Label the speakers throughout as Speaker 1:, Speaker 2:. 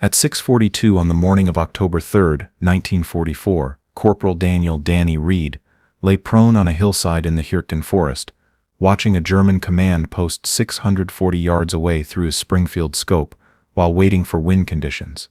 Speaker 1: At 6:42 on the morning of October 3, 1944, Corporal Danny Reed lay prone on a hillside in the Hürtgen Forest, watching a German command post 640 yards away through his Springfield scope while waiting for wind conditions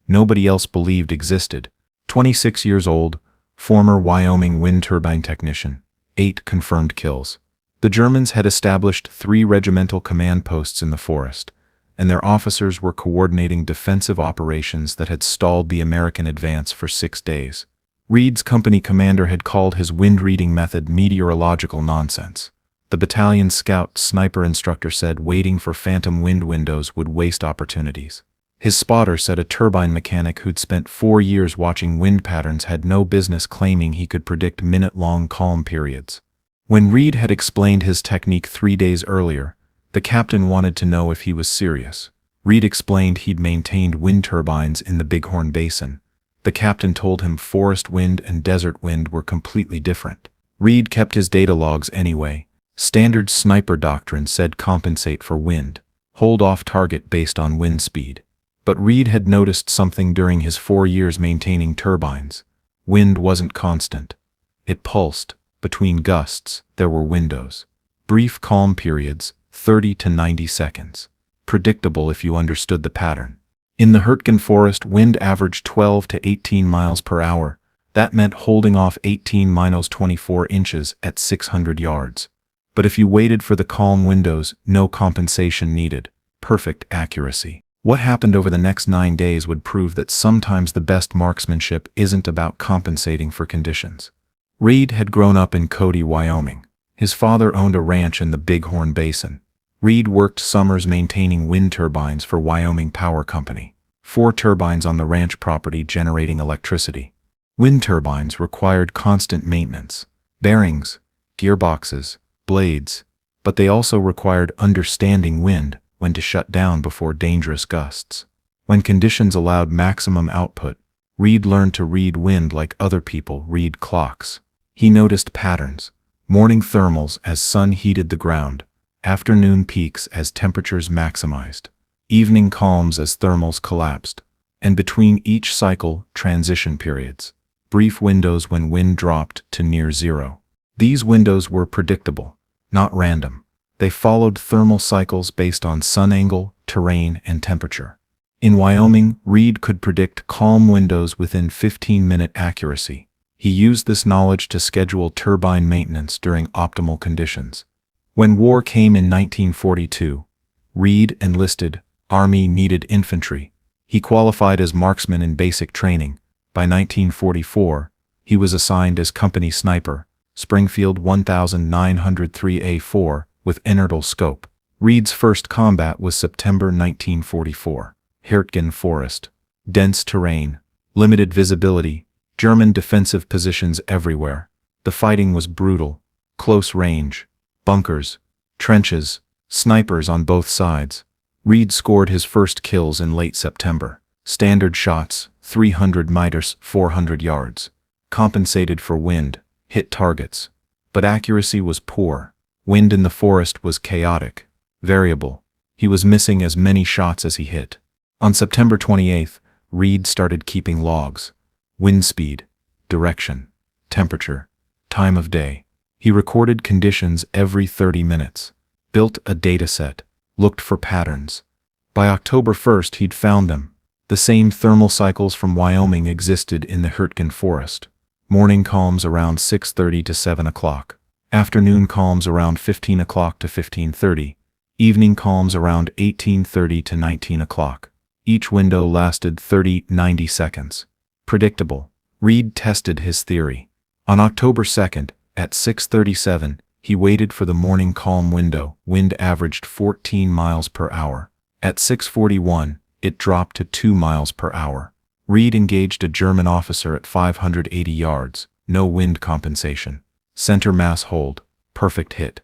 Speaker 1: nobody else believed existed. 26 years old, former Wyoming wind turbine technician, 8 confirmed kills. The Germans had established 3 regimental command posts in the forest, and their officers were coordinating defensive operations that had stalled the American advance for 6 days. Reed's company commander had called his wind-reading method meteorological nonsense. The battalion's scout sniper instructor said waiting for phantom wind windows would waste opportunities. His spotter said a turbine mechanic who'd spent 4 years watching wind patterns had no business claiming he could predict minute-long calm periods. When Reed had explained his technique 3 days earlier, the captain wanted to know if he was serious. Reed explained he'd maintained wind turbines in the Bighorn Basin. The captain told him forest wind and desert wind were completely different. Reed kept his data logs anyway. Standard sniper doctrine said compensate for wind, hold off target based on wind speed. But Reed had noticed something during his 4 years maintaining turbines. Wind wasn't constant. It pulsed. Between gusts, there were windows. Brief calm periods, 30 to 90 seconds. Predictable if you understood the pattern. In the Hürtgen Forest, wind averaged 12 to 18 miles per hour. That meant holding off 18-24 inches at 600 yards. But if you waited for the calm windows, no compensation needed. Perfect accuracy. What happened over the next 9 days would prove that sometimes the best marksmanship isn't about compensating for conditions. Reed had grown up in Cody, Wyoming. His father owned a ranch in the Bighorn Basin. Reed worked summers maintaining wind turbines for Wyoming Power Company. 4 turbines on the ranch property generating electricity. Wind turbines required constant maintenance. Bearings, gearboxes, blades, but they also required understanding wind, when to shut down before dangerous gusts. When conditions allowed maximum output, Reed learned to read wind like other people read clocks. He noticed patterns. Morning thermals as sun heated the ground, afternoon peaks as temperatures maximized, evening calms as thermals collapsed, and between each cycle, transition periods, brief windows when wind dropped to near zero. These windows were predictable, not random. They followed thermal cycles based on sun angle, terrain, and temperature. In Wyoming, Reed could predict calm windows within 15-minute accuracy. He used this knowledge to schedule turbine maintenance during optimal conditions. When war came in 1942, Reed enlisted. Army needed infantry. He qualified as marksman in basic training. By 1944, he was assigned as company sniper, Springfield 1903A4, with inertial scope. Reed's first combat was September 1944. Hürtgen Forest. Dense terrain. Limited visibility. German defensive positions everywhere. The fighting was brutal. Close range. Bunkers. Trenches. Snipers on both sides. Reed scored his first kills in late September. Standard shots, 300 meters, 400 yards. Compensated for wind. Hit targets. But accuracy was poor. Wind in the forest was chaotic, variable. He was missing as many shots as he hit. On September 28th, Reed started keeping logs. Wind speed, direction, temperature, time of day. He recorded conditions every 30 minutes, built a data set, looked for patterns. By October 1st, he'd found them. The same thermal cycles from Wyoming existed in the Hürtgen Forest. Morning calms around 6:30 to 7 o'clock. Afternoon calms around 15 o'clock to 15:30. Evening calms around 18:30 to 19 o'clock. Each window lasted 30-90 seconds. Predictable. Reed tested his theory. On October 2nd, at 6:37, he waited for the morning calm window. Wind averaged 14 miles per hour. At 6:41, it dropped to 2 miles per hour. Reed engaged a German officer at 580 yards. No wind compensation. Center mass hold. Perfect hit.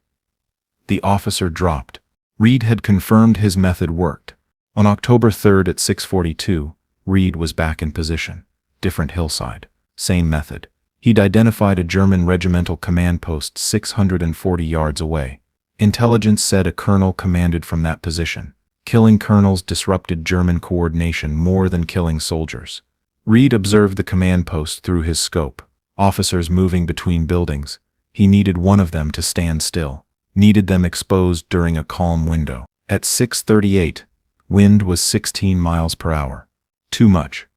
Speaker 1: The officer dropped. Reed had confirmed his method worked. On October 3rd at 6:42, Reed was back in position. Different hillside. Same method. He'd identified a German regimental command post 640 yards away. Intelligence said a colonel commanded from that position. Killing colonels disrupted German coordination more than killing soldiers. Reed observed the command post through his scope. Officers moving between buildings. He needed one of them to stand still. Needed them exposed during a calm window. At 6:38, wind was 16 miles per hour. Too much.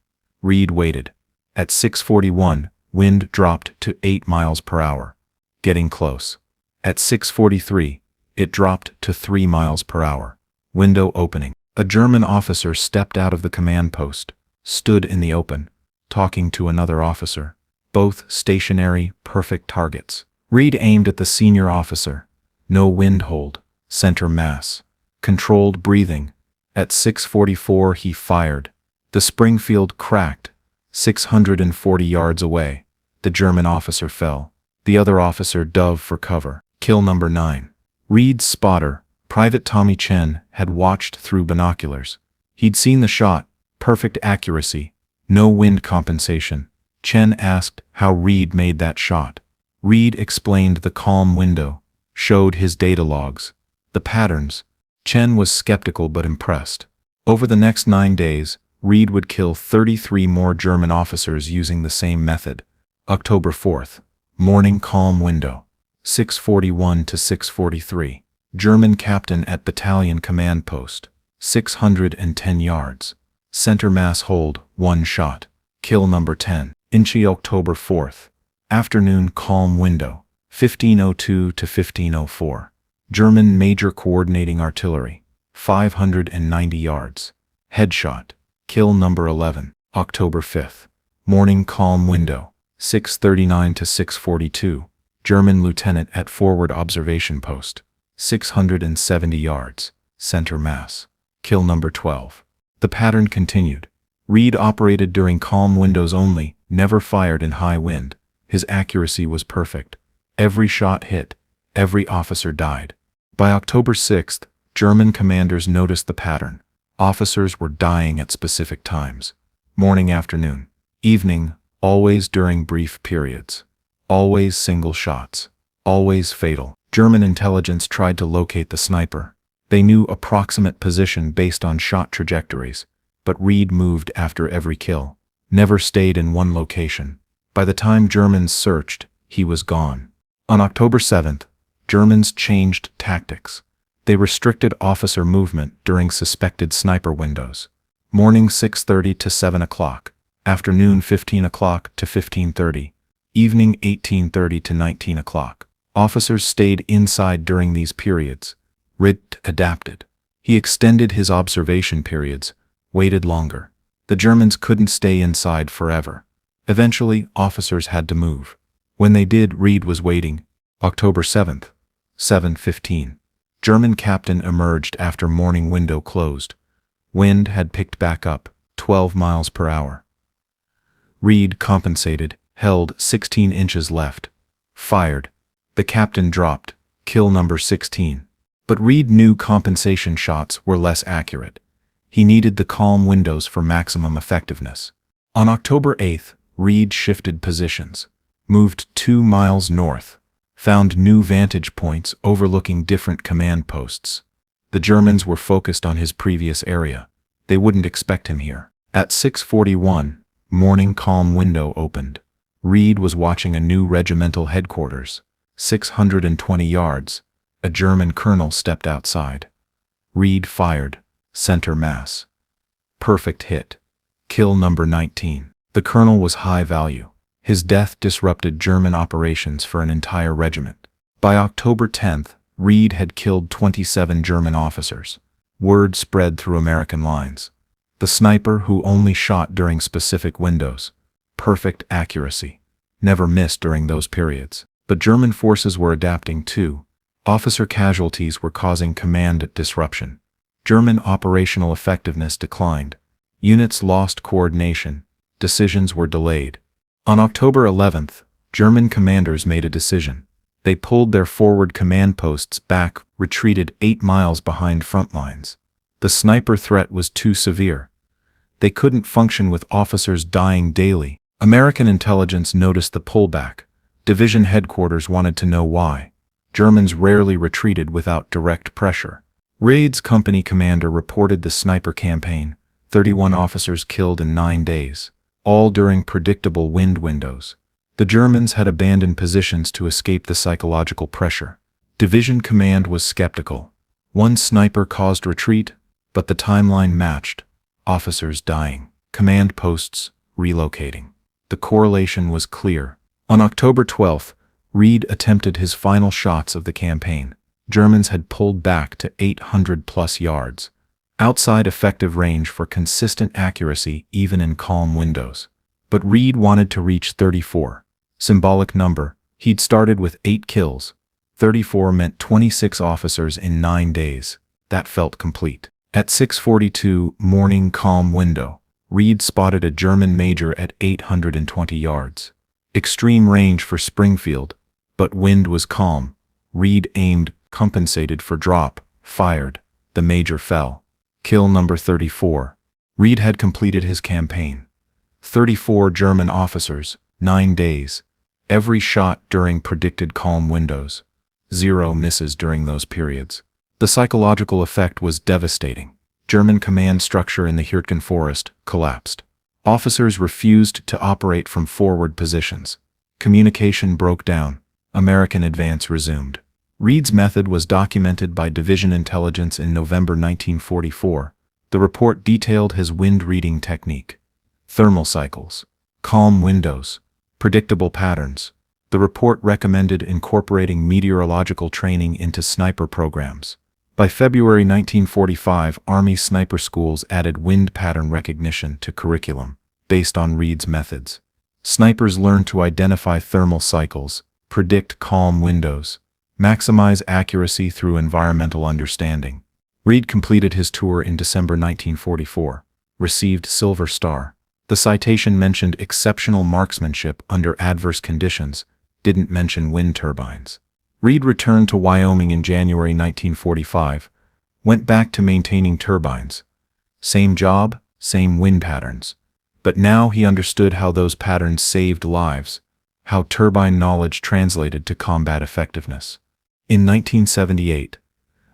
Speaker 1: Reed waited. At 6:41, wind dropped to 8 miles per hour. Getting close. At 6:43, it dropped to 3 miles per hour. Window opening. A German officer stepped out of the command post, stood in the open, talking to another officer. Both stationary, perfect targets. Reed aimed at the senior officer. No wind hold. Center mass. Controlled breathing. At 6:44 he fired. The Springfield cracked. 640 yards away. The German officer fell. The other officer dove for cover. Kill number 9. Reed's spotter, Private Tommy Chen, had watched through binoculars. He'd seen the shot. Perfect accuracy. No wind compensation. Chen asked how Reed made that shot. Reed explained the calm window, showed his data logs, the patterns. Chen was skeptical but impressed. Over the next 9 days, Reed would kill 33 more German officers using the same method. October 4th. Morning calm window. 6:41 to 6:43. German captain at battalion command post. 610 yards. Center mass hold, 1 shot. Kill number 10. Inchy October 4th. Afternoon calm window. 15:02 to 15:04. German major coordinating artillery. 590 yards. Headshot. Kill number 11. October 5th. Morning calm window. 6:39 to 6:42. German lieutenant at forward observation post. 670 yards. Center mass. Kill number 12. The pattern continued. Reed operated during calm windows only, never fired in high wind. His accuracy was perfect. Every shot hit. Every officer died. By October 6th, German commanders noticed the pattern. Officers were dying at specific times. Morning, afternoon, evening, always during brief periods. Always single shots. Always fatal. German intelligence tried to locate the sniper. They knew approximate position based on shot trajectories, but Reed moved after every kill. Never stayed in one location. By the time Germans searched, he was gone. On October 7th, Germans changed tactics. They restricted officer movement during suspected sniper windows. Morning 6:30 to 7 o'clock. Afternoon 15 o'clock to 15:30. Evening 18:30 to 19 o'clock. Officers stayed inside during these periods. Reed adapted. He extended his observation periods, waited longer. The Germans couldn't stay inside forever. Eventually, officers had to move. When they did, Reed was waiting. October 7th, 7:15. German captain emerged after morning window closed. Wind had picked back up, 12 miles per hour. Reed compensated, held 16 inches left. Fired. The captain dropped. Kill number 16. But Reed knew compensation shots were less accurate. He needed the calm windows for maximum effectiveness. On October 8th, Reed shifted positions. Moved 2 miles north. Found new vantage points overlooking different command posts. The Germans were focused on his previous area. They wouldn't expect him here. At 6:41, morning calm window opened. Reed was watching a new regimental headquarters. 620 yards. A German colonel stepped outside. Reed fired. Center mass. Perfect hit. Kill number 19. The colonel was high value. His death disrupted German operations for an entire regiment. By October 10th, Reed had killed 27 German officers. Word spread through American lines. The sniper who only shot during specific windows. Perfect accuracy. Never missed during those periods. But German forces were adapting too. Officer casualties were causing command disruption. German operational effectiveness declined. Units lost coordination. Decisions were delayed. On October 11th, German commanders made a decision. They pulled their forward command posts back, retreated 8 miles behind front lines. The sniper threat was too severe. They couldn't function with officers dying daily. American intelligence noticed the pullback. Division headquarters wanted to know why. Germans rarely retreated without direct pressure. Reed's company commander reported the sniper campaign, 31 officers killed in 9 days, all during predictable wind windows. The Germans had abandoned positions to escape the psychological pressure. Division command was skeptical. One sniper caused retreat, but the timeline matched. Officers dying, command posts relocating. The correlation was clear. On October 12th, Reed attempted his final shots of the campaign. Germans had pulled back to 800+ yards, outside effective range for consistent accuracy even in calm windows. But Reed wanted to reach 34. Symbolic number, he'd started with 8 kills. 34 meant 26 officers in 9 days. That felt complete. At 6:42 morning calm window, Reed spotted a German major at 820 yards. Extreme range for Springfield, but wind was calm. Reed aimed, compensated for drop, fired. The major fell. Kill number 34. Reed had completed his campaign. 34 German officers, 9 days. Every shot during predicted calm windows. 0 misses during those periods. The psychological effect was devastating. German command structure in the Hürtgen Forest collapsed. Officers refused to operate from forward positions. Communication broke down. American advance resumed. Reed's method was documented by Division Intelligence in November 1944. The report detailed his wind reading technique. Thermal cycles, calm windows, predictable patterns. The report recommended incorporating meteorological training into sniper programs. By February 1945, Army sniper schools added wind pattern recognition to curriculum, based on Reed's methods. Snipers learned to identify thermal cycles, predict calm windows, maximize accuracy through environmental understanding. Reed completed his tour in December 1944, received Silver Star. The citation mentioned exceptional marksmanship under adverse conditions, didn't mention wind turbines. Reed returned to Wyoming in January 1945, went back to maintaining turbines. Same job, same wind patterns. But now he understood how those patterns saved lives, how turbine knowledge translated to combat effectiveness. In 1978,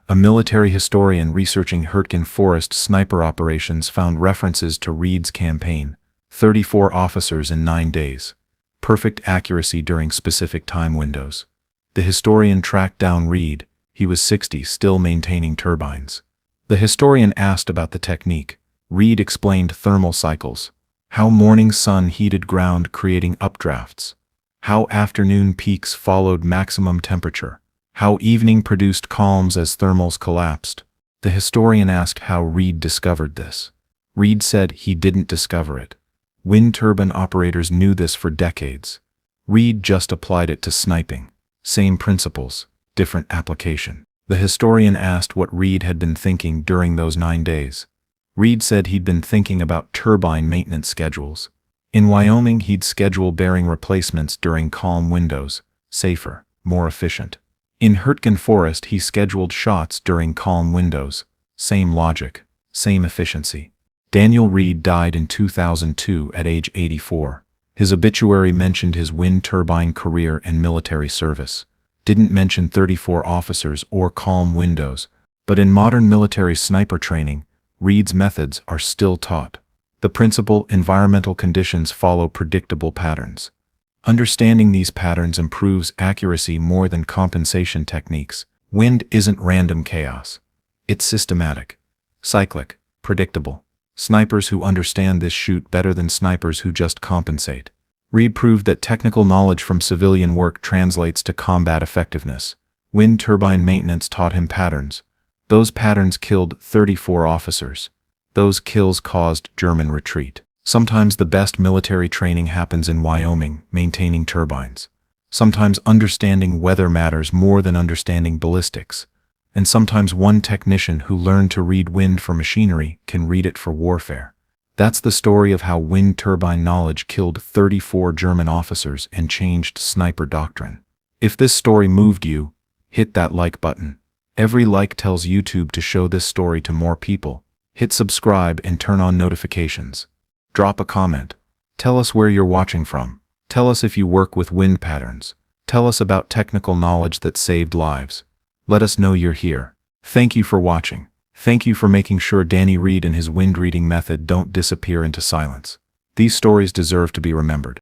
Speaker 1: a military historian researching Hürtgen Forest sniper operations found references to Reed's campaign, 34 officers in 9 days, perfect accuracy during specific time windows. The historian tracked down Reed. He was 60, still maintaining turbines. The historian asked about the technique. Reed explained thermal cycles, how morning sun heated ground creating updrafts, how afternoon peaks followed maximum temperature, how evening produced calms as thermals collapsed. The historian asked how Reed discovered this. Reed said he didn't discover it. Wind turbine operators knew this for decades. Reed just applied it to sniping. Same principles, different application. The historian asked what Reed had been thinking during those 9 days. Reed said he'd been thinking about turbine maintenance schedules. In Wyoming, he'd schedule bearing replacements during calm windows, safer, more efficient. In Hürtgen Forest, he scheduled shots during calm windows. Same logic, same efficiency. Daniel Reed died in 2002 at age 84. His obituary mentioned his wind turbine career and military service. Didn't mention 34 officers or calm windows, but in modern military sniper training, Reed's methods are still taught. The principle, environmental conditions follow predictable patterns. Understanding these patterns improves accuracy more than compensation techniques. Wind isn't random chaos. It's systematic, cyclic, predictable. Snipers who understand this shoot better than snipers who just compensate. Reed proved that technical knowledge from civilian work translates to combat effectiveness. Wind turbine maintenance taught him patterns. Those patterns killed 34 officers. Those kills caused German retreat. Sometimes the best military training happens in Wyoming, maintaining turbines. Sometimes understanding weather matters more than understanding ballistics. And sometimes one technician who learned to read wind for machinery can read it for warfare. That's the story of how wind turbine knowledge killed 34 German officers and changed sniper doctrine. If this story moved you, hit that like button. Every like tells YouTube to show this story to more people. Hit subscribe and turn on notifications. Drop a comment. Tell us where you're watching from. Tell us if you work with wind patterns. Tell us about technical knowledge that saved lives. Let us know you're here. Thank you for watching. Thank you for making sure Danny Reed and his wind reading method don't disappear into silence. These stories deserve to be remembered.